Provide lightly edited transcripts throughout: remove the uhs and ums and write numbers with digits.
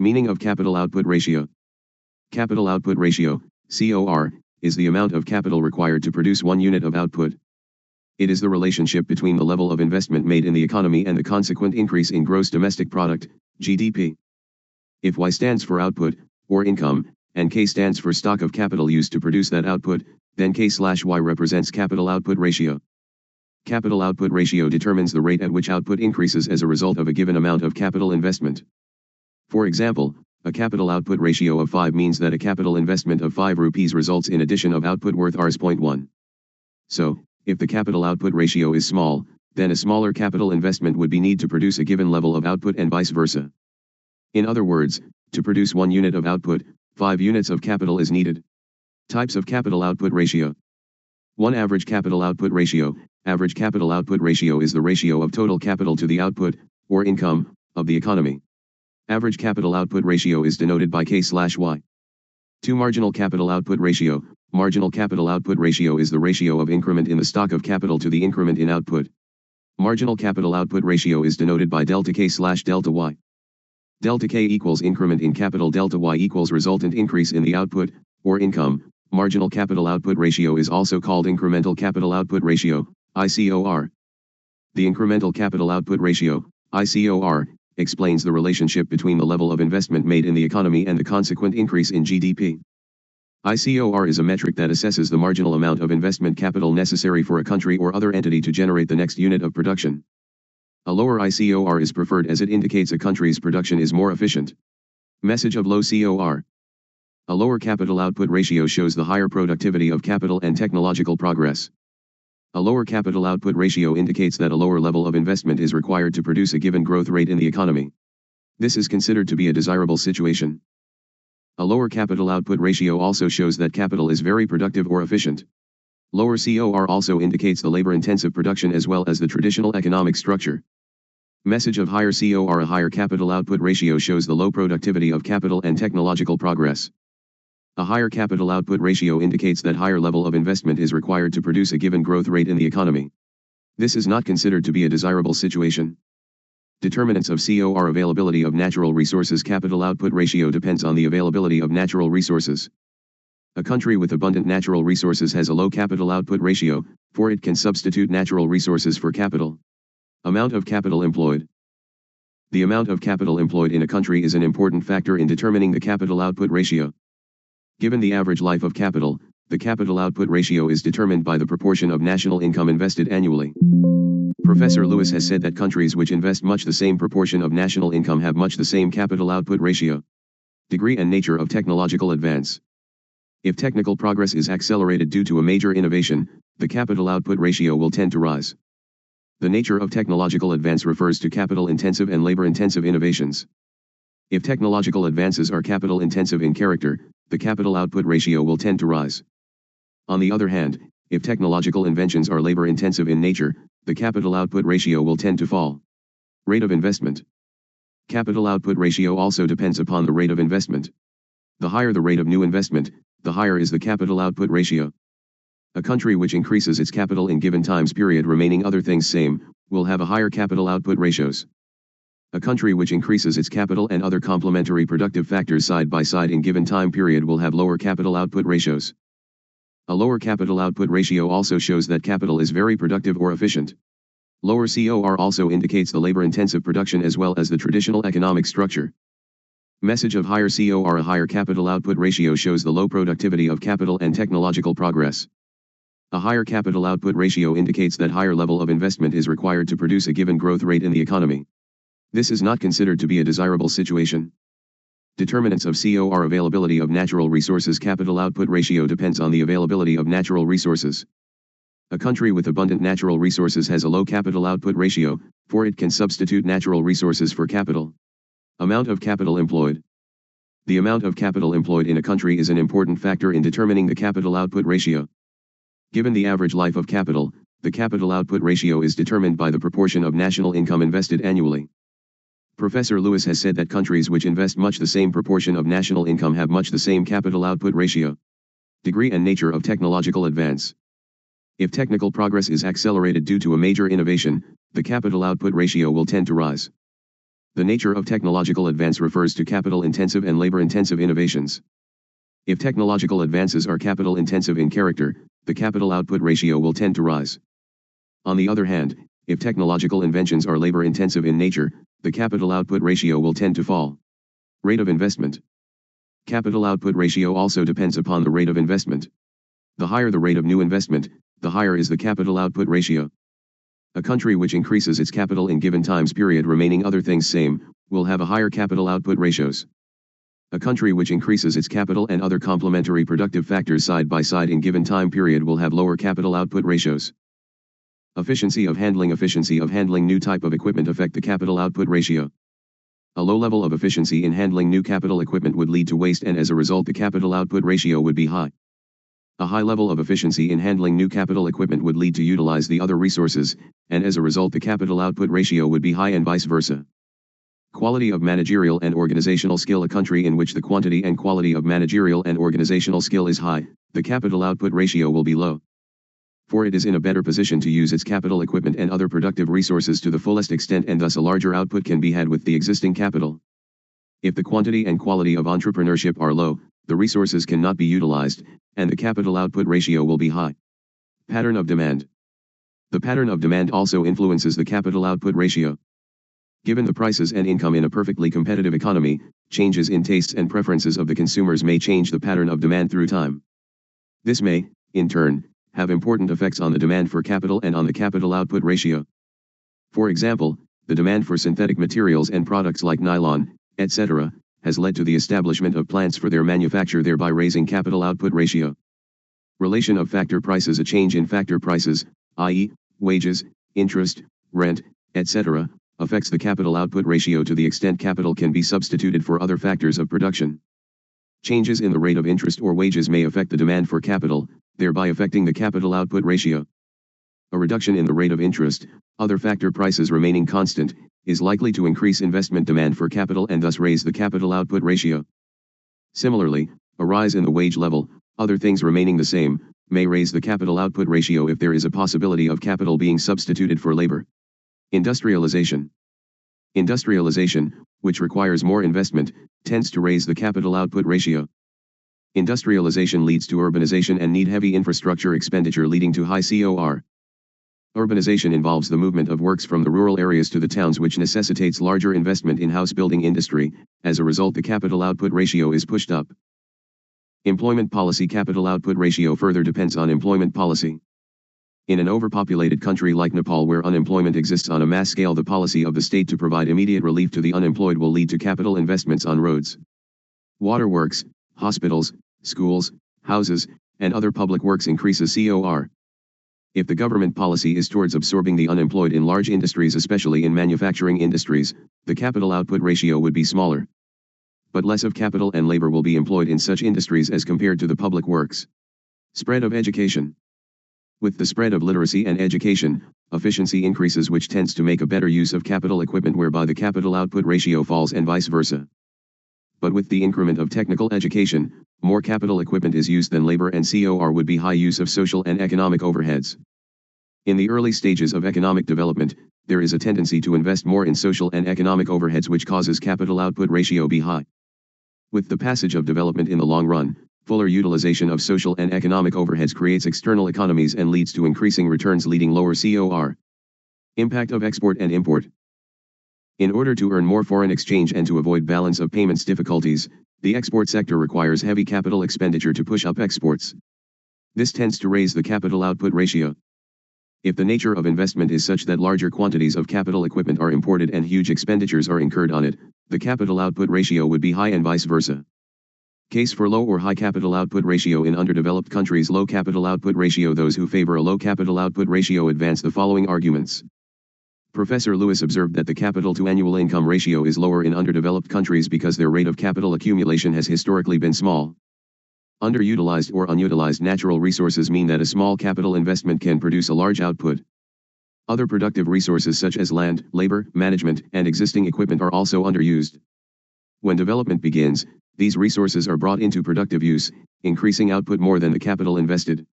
Meaning of capital output ratio. Capital output ratio, COR, is the amount of capital required to produce 1 unit of output. It is the relationship between the level of investment made in the economy and the consequent increase in gross domestic product, GDP. If Y stands for output, or income, and K stands for stock of capital used to produce that output, then K/Y represents capital output ratio. Capital output ratio determines the rate at which output increases as a result of a given amount of capital investment. For example, a capital output ratio of 5 means that a capital investment of 5 rupees results in addition of output worth Rs.1. So, if the capital output ratio is small, then a smaller capital investment would be need to produce a given level of output and vice versa. In other words, to produce 1 unit of output, 5 units of capital is needed. Types of capital output ratio. 1. Average capital output ratio. Average capital output ratio is the ratio of total capital to the output, or income, of the economy. Average capital output ratio is denoted by K/Y. 2. Marginal capital output ratio. Marginal capital output ratio is the ratio of increment in the stock of capital to the increment in output. Marginal capital output ratio is denoted by delta K/delta Y. Delta K equals increment in capital, delta Y equals resultant increase in the output, or income. Marginal capital output ratio is also called incremental capital output ratio, ICOR. The incremental capital output ratio, ICOR, explains the relationship between the level of investment made in the economy and the consequent increase in GDP. ICOR is a metric that assesses the marginal amount of investment capital necessary for a country or other entity to generate the next unit of production. A lower ICOR is preferred as it indicates a country's production is more efficient. Message of low COR. A lower capital output ratio shows the higher productivity of capital and technological progress. A lower capital output ratio indicates that a lower level of investment is required to produce a given growth rate in the economy. This is considered to be a desirable situation. A lower capital output ratio also shows that capital is very productive or efficient. Lower COR also indicates the labor-intensive production as well as the traditional economic structure. Message of higher COR. A higher capital output ratio shows the low productivity of capital and technological progress. A higher capital output ratio indicates that higher level of investment is required to produce a given growth rate in the economy. This is not considered to be a desirable situation. Determinants of COR. Availability of natural resources. Capital output ratio depends on the availability of natural resources. A country with abundant natural resources has a low capital output ratio, for it can substitute natural resources for capital. Amount of capital employed. The amount of capital employed in a country is an important factor in determining the capital output ratio. Given the average life of capital, the capital output ratio is determined by the proportion of national income invested annually. Professor Lewis has said that countries which invest much the same proportion of national income have much the same capital output ratio. Degree and nature of technological advance. If technical progress is accelerated due to a major innovation, the capital output ratio will tend to rise. The nature of technological advance refers to capital-intensive and labor-intensive innovations. If technological advances are capital-intensive in character, the capital output ratio will tend to rise. On the other hand, if technological inventions are labor-intensive in nature, the capital output ratio will tend to fall. Rate of investment. Capital output ratio also depends upon the rate of investment. The higher the rate of new investment, the higher is the capital output ratio. A country which increases its capital in given times period remaining other things same, will have a higher capital output ratios. A country which increases its capital and other complementary productive factors side by side in given time period will have lower capital output ratios. A lower capital output ratio also shows that capital is very productive or efficient. Lower COR also indicates the labor-intensive production as well as the traditional economic structure. Message of higher COR. A higher capital output ratio shows the low productivity of capital and technological progress. A higher capital output ratio indicates that higher level of investment is required to produce a given growth rate in the economy. This is not considered to be a desirable situation. Determinants of COR. Availability of natural resources. Capital output ratio depends on the availability of natural resources. A country with abundant natural resources has a low capital output ratio, for it can substitute natural resources for capital. Amount of capital employed. The amount of capital employed in a country is an important factor in determining the capital output ratio. Given the average life of capital, the capital output ratio is determined by the proportion of national income invested annually. Professor Lewis has said that countries which invest much the same proportion of national income have much the same capital output ratio. Degree and nature of technological advance. If technical progress is accelerated due to a major innovation, the capital output ratio will tend to rise. The nature of technological advance refers to capital-intensive and labor-intensive innovations. If technological advances are capital-intensive in character, the capital output ratio will tend to rise. On the other hand, if technological inventions are labor-intensive in nature, the capital output ratio will tend to fall. Rate of investment. Capital output ratio also depends upon the rate of investment. The higher the rate of new investment, the higher is the capital output ratio. A country which increases its capital in given times period remaining other things same, will have a higher capital output ratios. A country which increases its capital and other complementary productive factors side by side in given time period will have lower capital output ratios. Efficiency of handling new type of equipment affect the capital output ratio. A low level of efficiency in handling new capital equipment would lead to waste, and as a result the capital output ratio would be high. A high level of efficiency in handling new capital equipment would lead to utilize the other resources, and as a result the capital output ratio would be high, and vice versa. Quality of managerial and organizational skill. A country in which the quantity and quality of managerial and organizational skill is high, the capital output ratio will be low. For it is in a better position to use its capital equipment and other productive resources to the fullest extent, and thus a larger output can be had with the existing capital. If the quantity and quality of entrepreneurship are low, the resources cannot be utilized, and the capital output ratio will be high. Pattern of demand. The pattern of demand also influences the capital output ratio. Given the prices and income in a perfectly competitive economy, changes in tastes and preferences of the consumers may change the pattern of demand through time. This may, in turn, have important effects on the demand for capital and on the capital output ratio. For example, the demand for synthetic materials and products like nylon, etc., has led to the establishment of plants for their manufacture, thereby raising capital output ratio. Relation of factor prices. A change in factor prices, i.e., wages, interest, rent, etc., affects the capital output ratio to the extent capital can be substituted for other factors of production. Changes in the rate of interest or wages may affect the demand for capital, thereby affecting the capital output ratio. A reduction in the rate of interest, other factor prices remaining constant, is likely to increase investment demand for capital and thus raise the capital output ratio. Similarly, a rise in the wage level, other things remaining the same, may raise the capital output ratio if there is a possibility of capital being substituted for labor. Industrialization. Industrialization, which requires more investment, tends to raise the capital output ratio. Industrialization leads to urbanization and need heavy infrastructure expenditure, leading to high COR. Urbanization involves the movement of works from the rural areas to the towns, which necessitates larger investment in house building industry. As a result, the capital output ratio is pushed up. Employment policy. Capital output ratio further depends on employment policy. In an overpopulated country like Nepal, where unemployment exists on a mass scale, the policy of the state to provide immediate relief to the unemployed will lead to capital investments on roads, waterworks, hospitals, schools, houses, and other public works increases COR. If the government policy is towards absorbing the unemployed in large industries, especially in manufacturing industries, the capital output ratio would be smaller. But less of capital and labor will be employed in such industries as compared to the public works. Spread of education. With the spread of literacy and education, efficiency increases, which tends to make a better use of capital equipment, whereby the capital output ratio falls, and vice versa. But with the increment of technical education, more capital equipment is used than labor, and COR would be high use of social and economic overheads. In the early stages of economic development, there is a tendency to invest more in social and economic overheads, which causes capital output ratio be high. With the passage of development in the long run, fuller utilization of social and economic overheads creates external economies and leads to increasing returns, leading lower COR. Impact of export and import. In order to earn more foreign exchange and to avoid balance of payments difficulties, the export sector requires heavy capital expenditure to push up exports. This tends to raise the capital output ratio. If the nature of investment is such that larger quantities of capital equipment are imported and huge expenditures are incurred on it, the capital output ratio would be high, and vice versa. Case for low or high capital output ratio in underdeveloped countries. Low capital output ratio. Those who favor a low capital output ratio advance the following arguments. Professor Lewis observed that the capital to annual income ratio is lower in underdeveloped countries because their rate of capital accumulation has historically been small. Underutilized or unutilized natural resources mean that a small capital investment can produce a large output. Other productive resources such as land, labor, management, and existing equipment are also underused. When development begins, these resources are brought into productive use, increasing output more than the capital invested.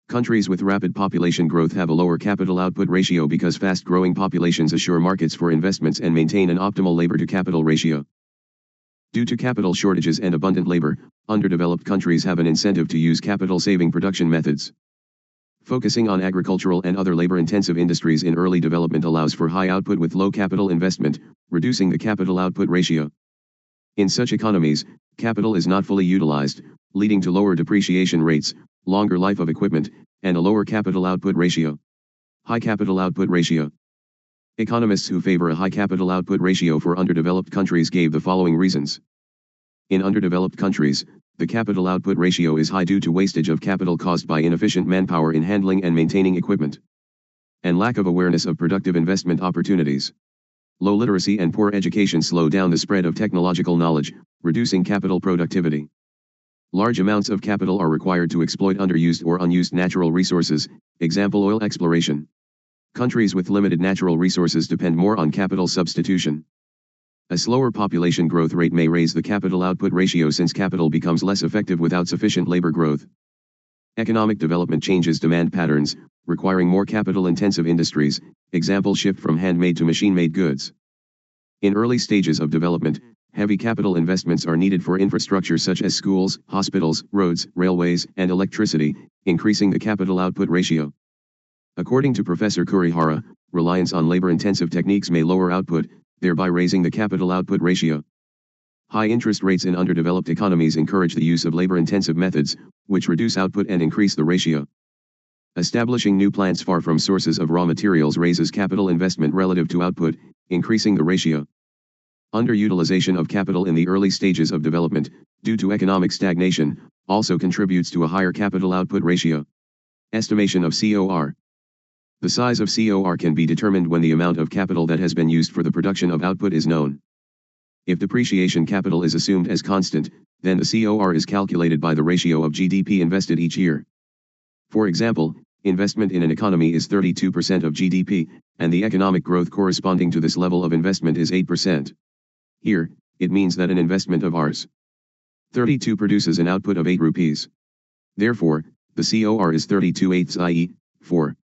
Countries with rapid population growth have a lower capital output ratio because fast-growing populations assure markets for investments and maintain an optimal labor-to-capital ratio. Due to capital shortages and abundant labor, underdeveloped countries have an incentive to use capital-saving production methods. Focusing on agricultural and other labor-intensive industries in early development allows for high output with low capital investment, reducing the capital output ratio. In such economies, capital is not fully utilized, leading to lower depreciation rates, longer life of equipment, and a lower capital output ratio. High capital output ratio. Economists who favor a high capital output ratio for underdeveloped countries gave the following reasons. In underdeveloped countries, the capital output ratio is high due to wastage of capital caused by inefficient manpower in handling and maintaining equipment, and lack of awareness of productive investment opportunities. Low literacy and poor education slow down the spread of technological knowledge, reducing capital productivity. Large amounts of capital are required to exploit underused or unused natural resources, example oil exploration. Countries with limited natural resources depend more on capital substitution. A slower population growth rate may raise the capital output ratio since capital becomes less effective without sufficient labor growth. Economic development changes demand patterns, requiring more capital-intensive industries, example shift from handmade to machine-made goods. In early stages of development, heavy capital investments are needed for infrastructure such as schools, hospitals, roads, railways, and electricity, increasing the capital output ratio. According to Professor Kurihara, reliance on labor-intensive techniques may lower output, thereby raising the capital output ratio. High interest rates in underdeveloped economies encourage the use of labor-intensive methods, which reduce output and increase the ratio. Establishing new plants far from sources of raw materials raises capital investment relative to output, increasing the ratio. Underutilization of capital in the early stages of development, due to economic stagnation, also contributes to a higher capital output ratio. Estimation of COR. The size of COR can be determined when the amount of capital that has been used for the production of output is known. If depreciation capital is assumed as constant, then the COR is calculated by the ratio of GDP invested each year. For example, investment in an economy is 32% of GDP, and the economic growth corresponding to this level of investment is 8%. Here, it means that an investment of Rs. 32 produces an output of 8 rupees. Therefore, the COR is 32/8, i.e., 4.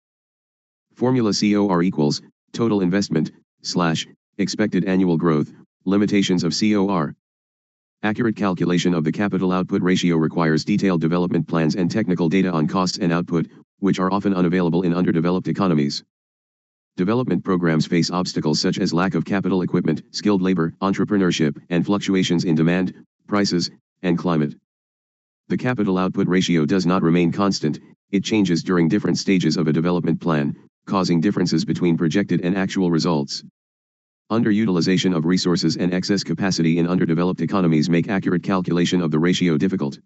Formula COR equals, total investment, / expected annual growth, limitations of COR. Accurate calculation of the capital output ratio requires detailed development plans and technical data on costs and output, which are often unavailable in underdeveloped economies. Development programs face obstacles such as lack of capital equipment, skilled labor, entrepreneurship, and fluctuations in demand, prices, and climate. The capital output ratio does not remain constant, it changes during different stages of a development plan, causing differences between projected and actual results. Underutilization of resources and excess capacity in underdeveloped economies make accurate calculation of the ratio difficult.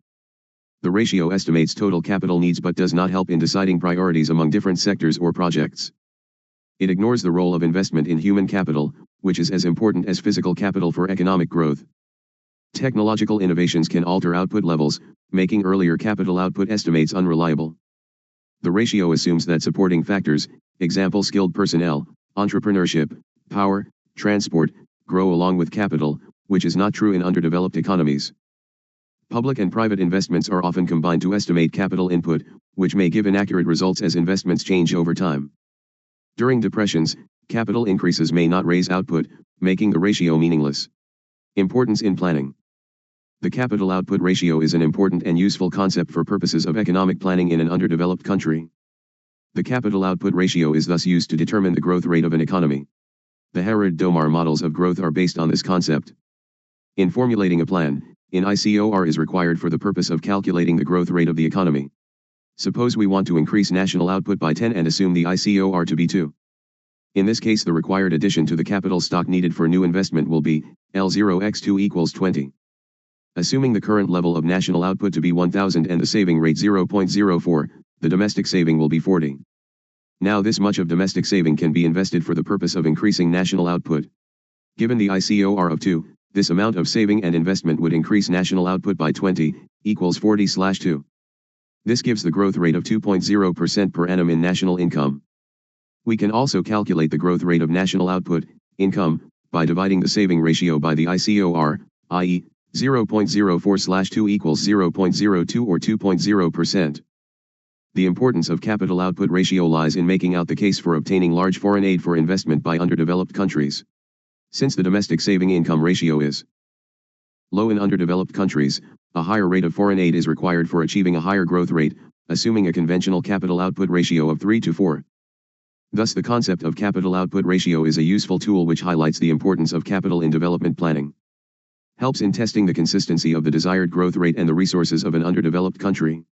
The ratio estimates total capital needs but does not help in deciding priorities among different sectors or projects. It ignores the role of investment in human capital, which is as important as physical capital for economic growth. Technological innovations can alter output levels, making earlier capital output estimates unreliable. The ratio assumes that supporting factors, example skilled personnel, entrepreneurship, power, transport, grow along with capital, which is not true in underdeveloped economies. Public and private investments are often combined to estimate capital input, which may give inaccurate results as investments change over time. During depressions, capital increases may not raise output, making the ratio meaningless. Importance in planning. The capital output ratio is an important and useful concept for purposes of economic planning in an underdeveloped country. The capital output ratio is thus used to determine the growth rate of an economy. The Harrod-Domar models of growth are based on this concept. In formulating a plan, an ICOR is required for the purpose of calculating the growth rate of the economy. Suppose we want to increase national output by 10 and assume the ICOR to be 2. In this case, the required addition to the capital stock needed for new investment will be L0x2 equals 20. Assuming the current level of national output to be 1000 and the saving rate 0.04, the domestic saving will be 40. Now this much of domestic saving can be invested for the purpose of increasing national output. Given the ICOR of 2, this amount of saving and investment would increase national output by 20, equals 40/2. This gives the growth rate of 2.0% per annum in national income. We can also calculate the growth rate of national output, income, by dividing the saving ratio by the ICOR, i.e., 0.04/2 equals 0.02 or 2.0%. The importance of capital output ratio lies in making out the case for obtaining large foreign aid for investment by underdeveloped countries. Since the domestic saving income ratio is low in underdeveloped countries, a higher rate of foreign aid is required for achieving a higher growth rate, assuming a conventional capital output ratio of 3 to 4. Thus the concept of capital output ratio is a useful tool which highlights the importance of capital in development planning. Helps in testing the consistency of the desired growth rate and the resources of an underdeveloped country.